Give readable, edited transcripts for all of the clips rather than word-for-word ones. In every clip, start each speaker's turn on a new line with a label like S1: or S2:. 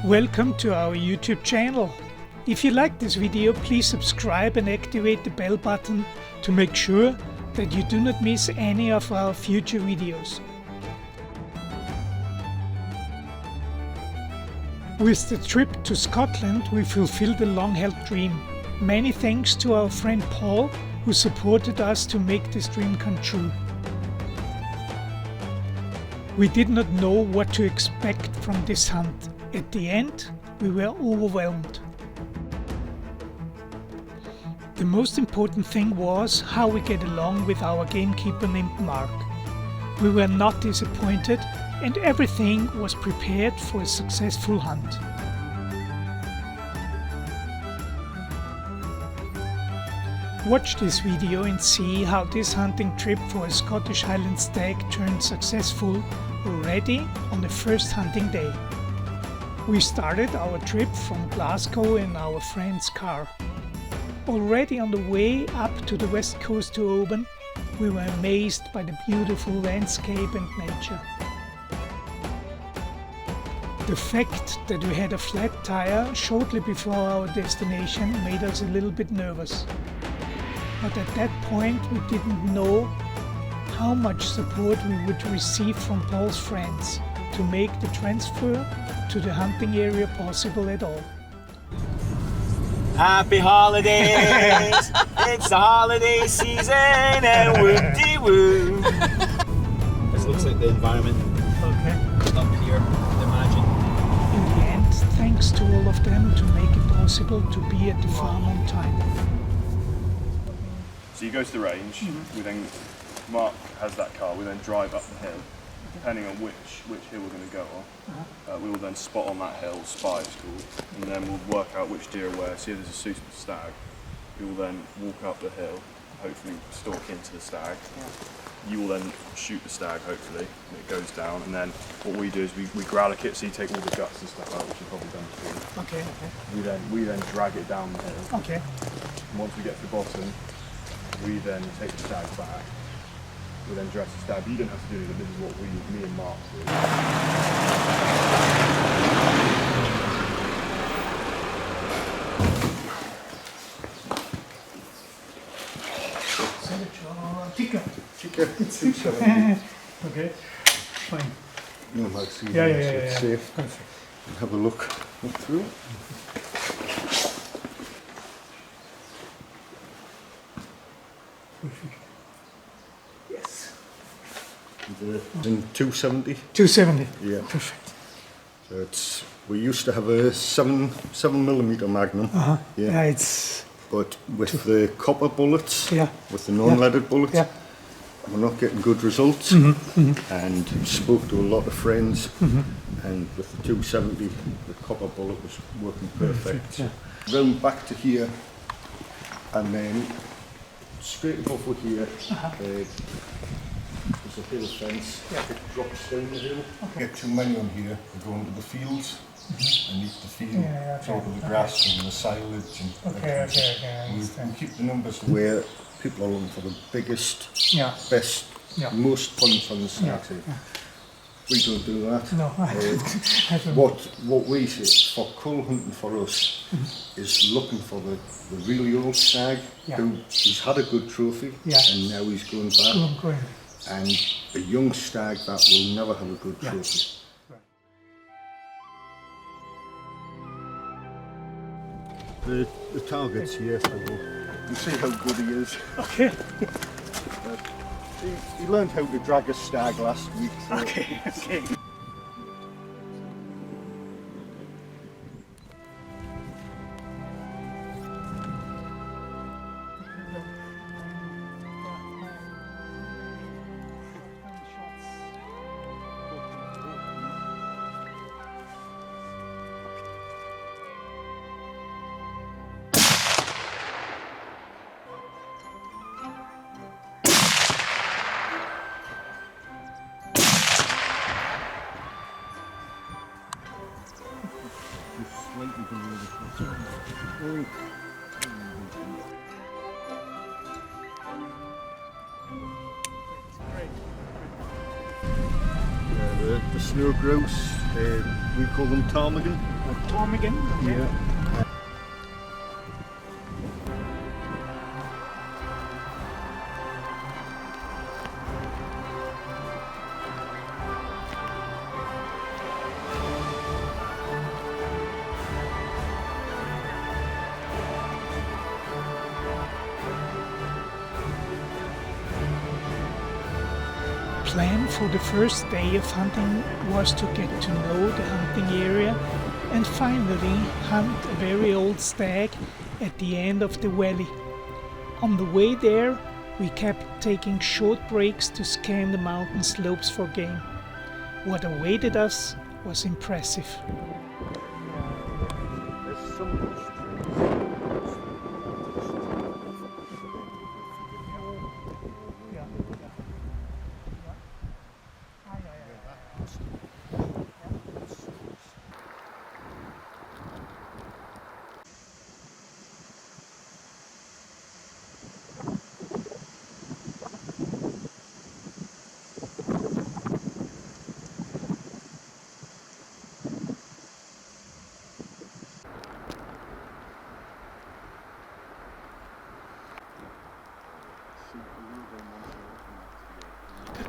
S1: Welcome to our YouTube channel. If you like this video, please subscribe and activate the bell button to make sure that you do not miss any of our future videos. With the trip to Scotland, we fulfilled a long-held dream. Many thanks to our friend Paul, who supported us to make this dream come true. We did not know what to expect from this hunt. At the end, we were overwhelmed. The most important thing was how we get along with our gamekeeper named Mark. We were not disappointed, and everything was prepared for a successful hunt. Watch this video and see how this hunting trip for a Scottish Highland stag turned successful already on the first hunting day. We started our trip from Glasgow in our friend's car. Already on the way up to the west coast to Oban, we were amazed by the beautiful landscape and nature. The fact that we had a flat tire shortly before our destination made us a little bit nervous. But at that point we didn't know how much support we would receive from Paul's friends to make the transfer to the hunting area possible at all.
S2: Happy holidays! It's the holiday season and whoop-de-woo! This looks like the environment up here, imagine.
S1: In the end, thanks to all of them to make it possible to be at the farm on time.
S3: So you go to the range, we then, Mark has that car, we then drive up the hill. Depending on which hill we're going to go on, we will then spot on that hill, spy it's called, and then we'll work out which deer are where, see if there's a suitable stag. We will then walk up the hill, hopefully stalk into the stag. You will then shoot the stag, hopefully, and it goes down, and then what we do is we grab a kit, so you take all the guts and stuff out, which you've probably done before.
S1: Okay.
S3: We then drag it down the hill.
S1: Okay.
S3: And once we get to the bottom, we then take the stag back. We then dress the stag. You don't have to do it, but this is what me and Mark do.
S1: Okay, fine.
S4: No, Max,
S1: Yeah.
S4: safe.
S1: Perfect.
S4: And have a look through.
S1: Yes.
S4: In 270.
S1: 270.
S4: Yeah.
S1: Perfect.
S4: So we used to have a 7mm Magnum.
S1: Yeah, it's.
S4: But with the copper bullets,
S1: Yeah.
S4: with the non-leaded bullets,
S1: Yeah.
S4: we're not getting good results. And spoke to a lot of friends, and with the 270, the copper bullet was working perfect.
S1: Yeah.
S4: Round back to here, and then straight above with here, there's a hill fence. It drops down the hill. Get too many on here, we go into the fields and eat the field, sort of the grass and the silage and
S1: Okay, I
S4: we
S1: understand.
S4: keep the numbers where people are looking for the biggest,
S1: Yeah.
S4: best,
S1: Yeah.
S4: most points on the stags here. We don't do that.
S1: No, I don't.
S4: What we say for cull hunting for us is looking for the really old stag who's had a good trophy and now he's going back,
S1: I'm going.
S4: and a young stag that will never have a good trophy. The target's here, so you see how good he is.
S1: Okay.
S4: He learned how to drag a stag last week. So
S1: Okay.
S4: the snow grouse. We call them ptarmigan.
S1: Ptarmigan. Okay.
S4: Yeah.
S1: Plan for the first day of hunting was to get to know the hunting area and finally hunt a very old stag at the end of the valley. On the way there, we kept taking short breaks to scan the mountain slopes for game. What awaited us was impressive.
S4: There's some bush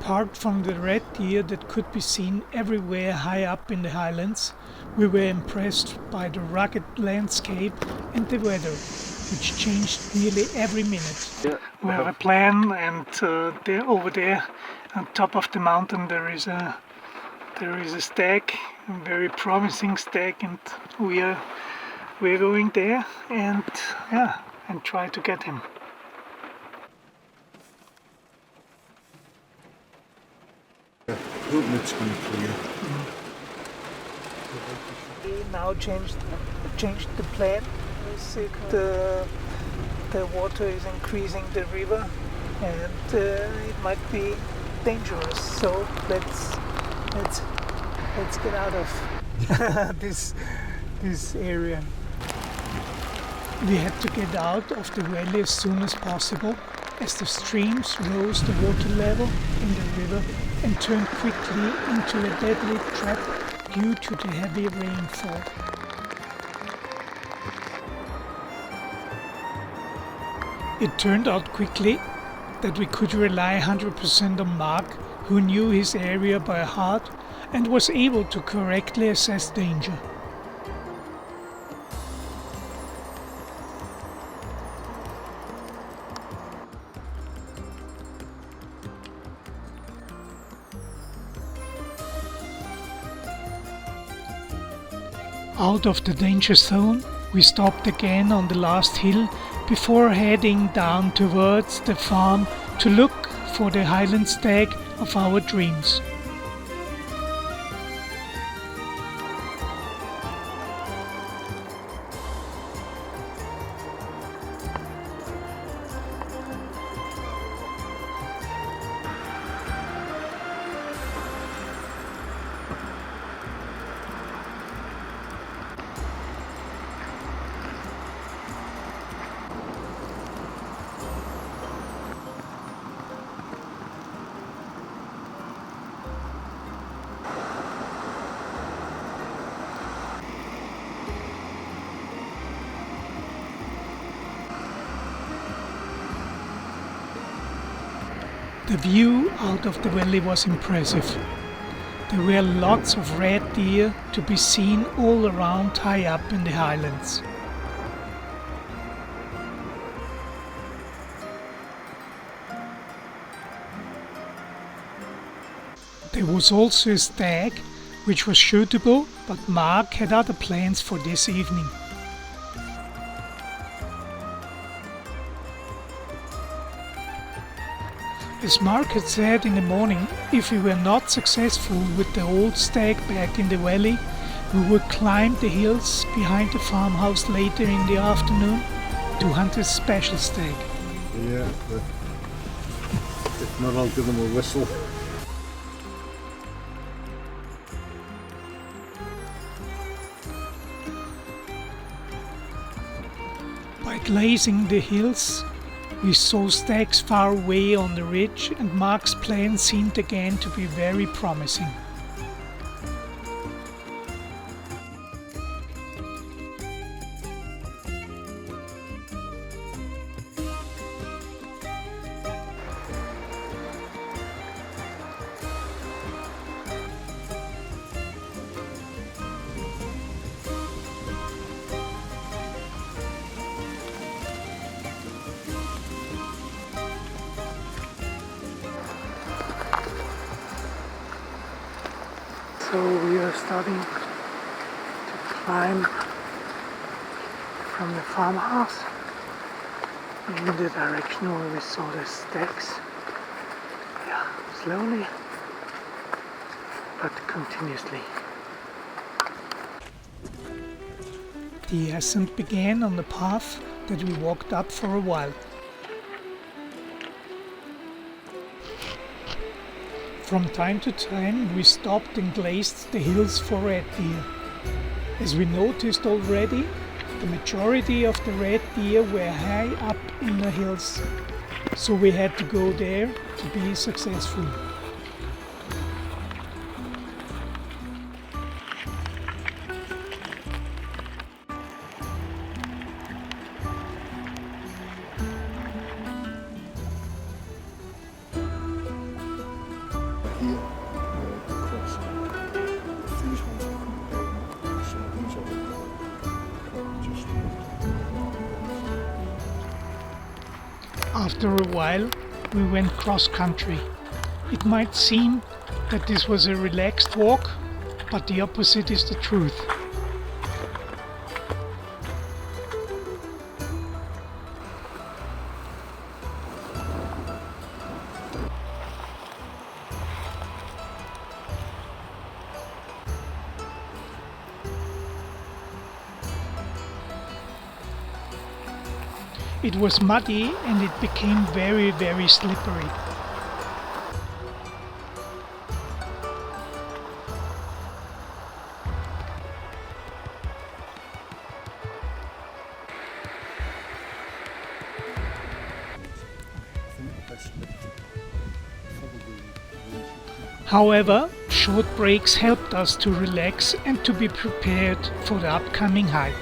S1: Apart from the red deer that could be seen everywhere high up in the highlands, we were impressed by the rugged landscape and the weather, which changed nearly every minute. We have a plan, and over there, on top of the mountain, there is a stag, a very promising stag, and we're going there and try to get him.
S4: hoping it's going to clear.
S1: We now changed the plan. We see the water is increasing the river, and it might be dangerous. So let's get out of this area. We had to get out of the valley as soon as possible, as the streams rose the water level in the river and turned quickly into a deadly trap due to the heavy rainfall. It turned out quickly that we could rely 100% on Mark, who knew his area by heart and was able to correctly assess danger. Out of the danger zone, we stopped again on the last hill before heading down towards the farm to look for the Highland stag of our dreams. The view out of the valley was impressive. There were lots of red deer to be seen all around high up in the highlands. There was also a stag, which was shootable, but Mark had other plans for this evening. As Mark had said in the morning, if we were not successful with the old stag back in the valley, we would climb the hills behind the farmhouse later in the afternoon to hunt a special stag.
S4: Yeah, but if not, I'll give them a whistle.
S1: By glazing the hills, we saw stags far away on the ridge, and Mark's plan seemed again to be very promising. So we are starting to climb from the farmhouse in the direction where we saw the stacks. Yeah, slowly but continuously. The ascent began on the path that we walked up for a while. From time to time we stopped and gazed the hills for red deer. As we noticed already, the majority of the red deer were high up in the hills, so we had to go there to be successful.
S4: Here, across. These ones are coming down, so these are just
S1: After a while, we went cross-country. It might seem that this was a relaxed walk, but the opposite is the truth. It was muddy and it became very, very slippery. However, short breaks helped us to relax and to be prepared for the upcoming hike.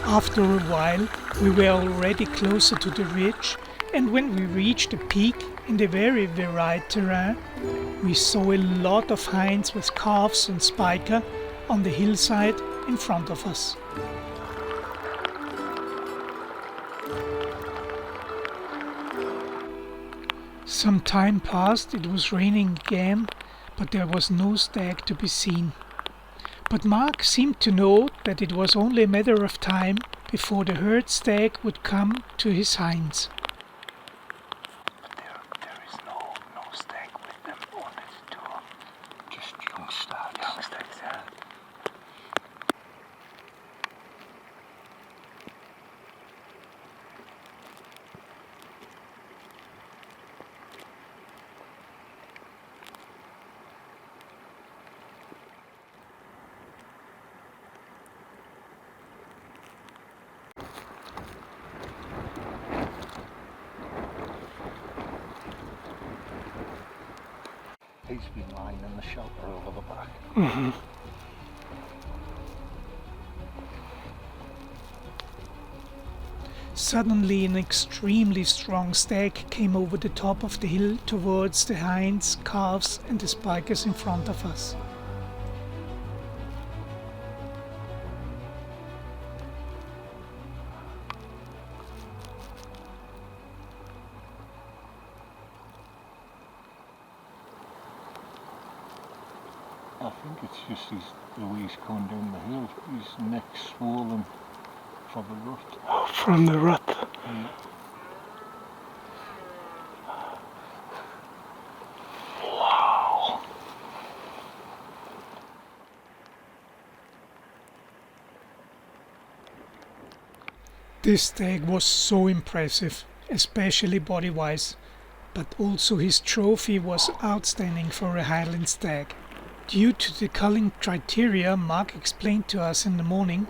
S1: After a while, we were already closer to the ridge, and when we reached the peak in the very varied terrain, we saw a lot of hinds with calves and spiker on the hillside in front of us. Some time passed, it was raining again, but there was no stag to be seen. But Mark seemed to know that it was only a matter of time before the herd stag would come to his hinds.
S4: There is no stag with them on this tour. Just young stags. Young stags, yeah. He's been lying in the shelter over the back.
S1: Suddenly an extremely strong stag came over the top of the hill towards the hinds, calves and the spikers in front of us.
S4: I think it's just the way he's coming down the hill. His neck's swollen from the rut.
S1: From the rut.
S4: Yeah.
S1: Wow. This stag was so impressive, especially body-wise, but also his trophy was outstanding for a Highland stag. Due to the culling criteria Mark explained to us in the morning,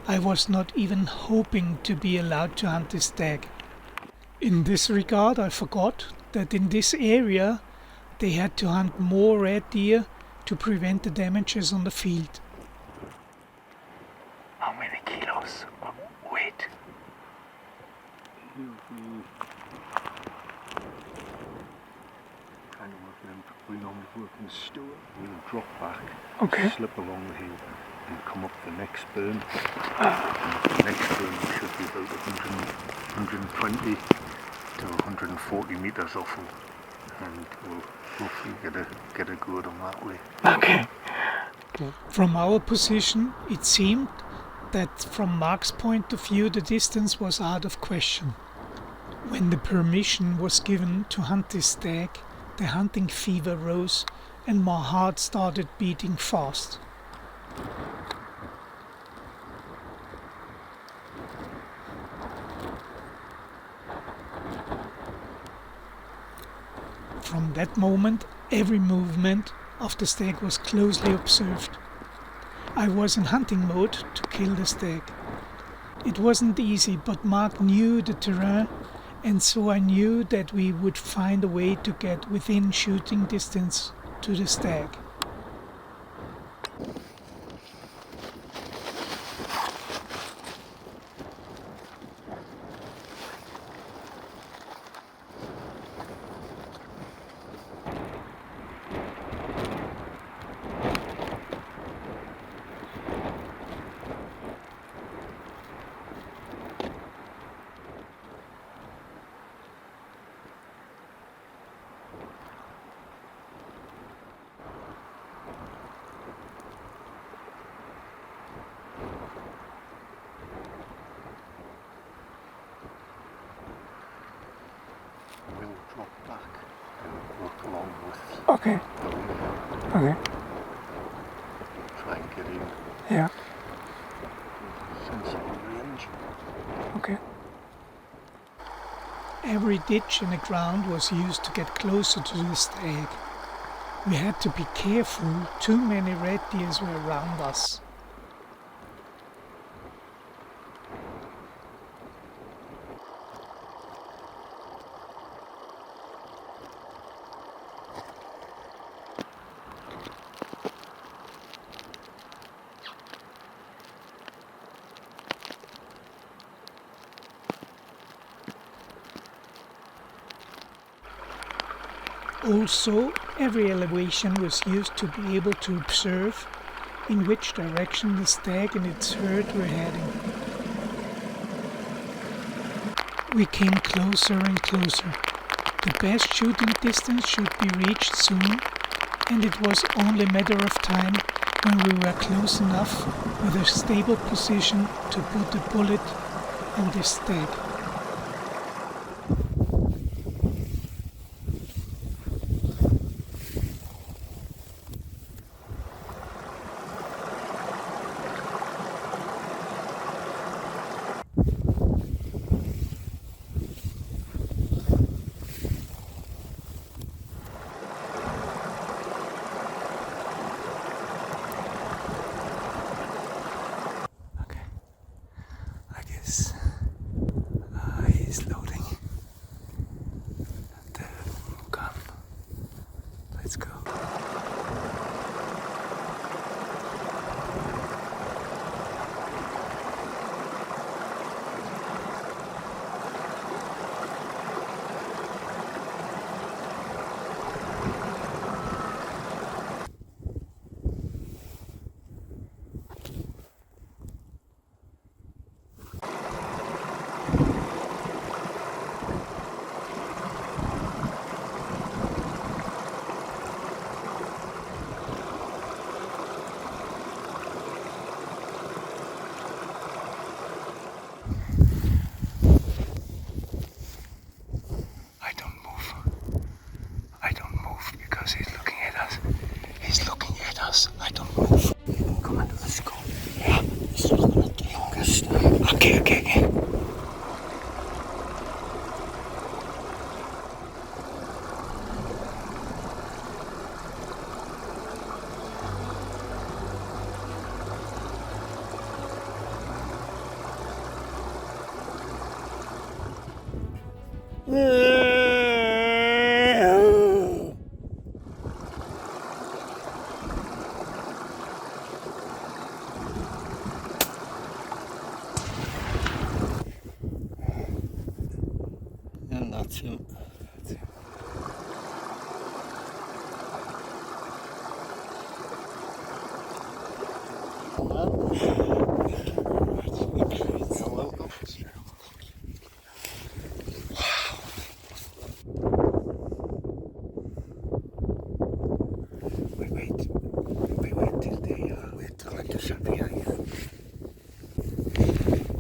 S1: I was not even hoping to be allowed to hunt the stag. In this regard, I forgot that in this area they had to hunt more red deer to prevent the damages on the field. How many kilos of weight?
S4: Kind of working, we normally work in the store. We'll drop back,
S1: Okay.
S4: slip along the hill, and come up the next burn. And the next burn should be about 120 to 140 metres off them, and we'll hopefully get a good on that way.
S1: Okay. From our position, it seemed that from Mark's point of view the distance was out of question. When the permission was given to hunt the stag, the hunting fever rose and my heart started beating fast. From that moment, every movement of the stag was closely observed. I was in hunting mode to kill the stag. It wasn't easy, but Mark knew the terrain, and so I knew that we would find a way to get within shooting distance to the stag.
S4: We'll drop back and work along with
S1: Okay,
S4: the wind.
S1: okay,
S4: Try and get in
S1: yeah,
S4: sensible range.
S1: okay. Every ditch in the ground was used to get closer to the stag. We had to be careful, too many red deers were around us. Also, every elevation was used to be able to observe in which direction the stag and its herd were heading. We came closer and closer. The best shooting distance should be reached soon, and it was only a matter of time when we were close enough with a stable position to put the bullet on the stag. Okay, I guess
S2: And that's him.
S4: Wait till they wait till I do something here.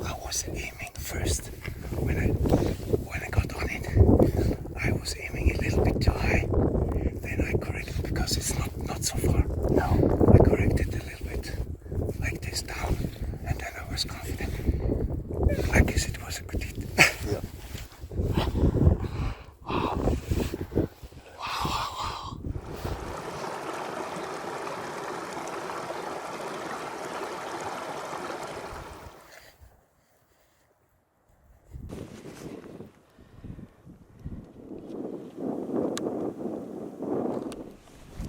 S4: I was aiming first when I got on it. I was aiming a little bit too high. Then I corrected because it's not so far. No, I corrected a little bit like this down, and then I was confident. I guess it was a good hit. Yeah.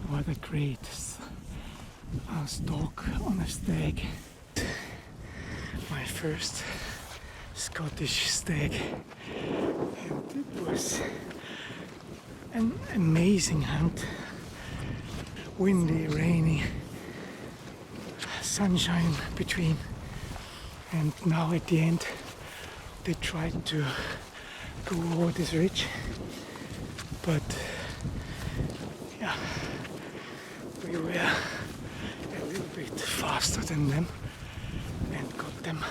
S1: What a great stalk on a stag. My first Scottish stag, and it was an amazing hunt. Windy, rainy, sunshine between, and now at the end they tried to go over this ridge, but yeah, we were a little bit faster than them and got them.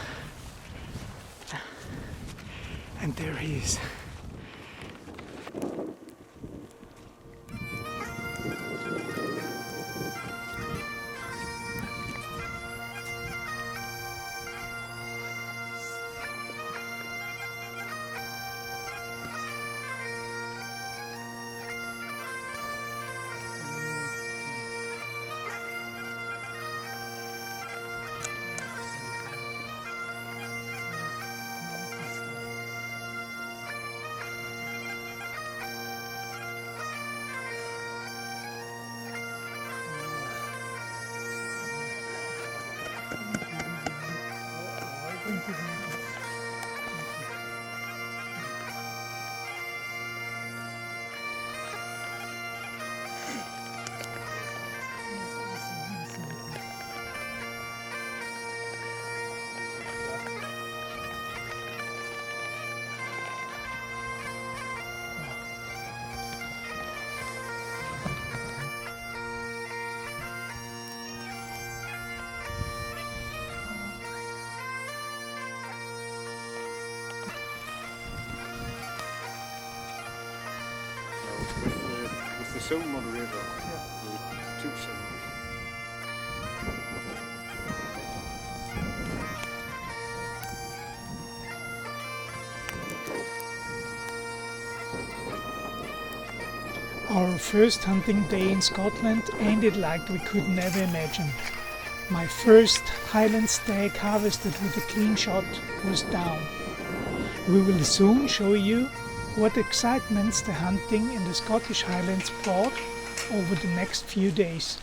S1: And there he is.
S3: With the Silver River, there were 2 summers.
S1: Our first hunting day in Scotland ended like we could never imagine. My first Highland stag harvested with a clean shot was down. We will soon show you what excitements the hunting in the Scottish Highlands brought over the next few days.